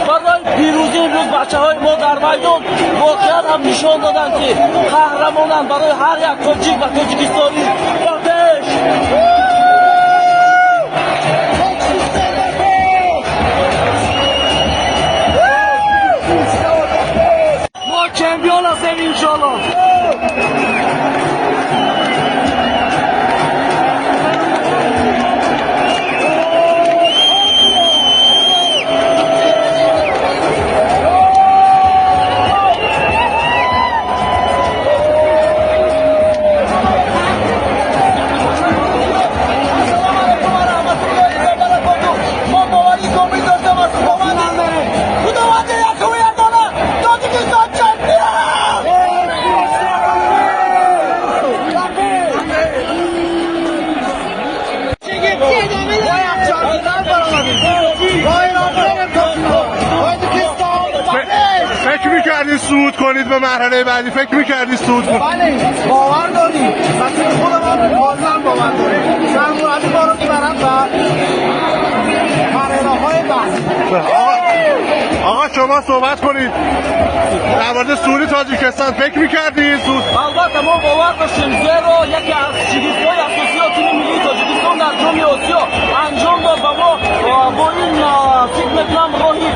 برای پیروزی امروز بچه‌های ما در میدان واقعا هم نشان دادن که قهرمانان برای هر یک تاجیک و تاجیکستانی. ما چمپیون هستیم انشالله. فکر میکردی صعود کنید به مرحله بعدی؟ فکر میکردی صعود کنید؟ بله باور داریم و تیم خودمان بازم باور داریم سرمربی ما رو میبرن و مرحله های بعد. آقا شما صحبت کنید در مورد صعود تاجیکستان. فکر میکردی صعود؟ البته ما باور داشتیم زیرا یکی از شگفت‌های اساسی تیم ملی تاجیکستان در جام آسیا انجام داد و ما با این فکر میکنم راهی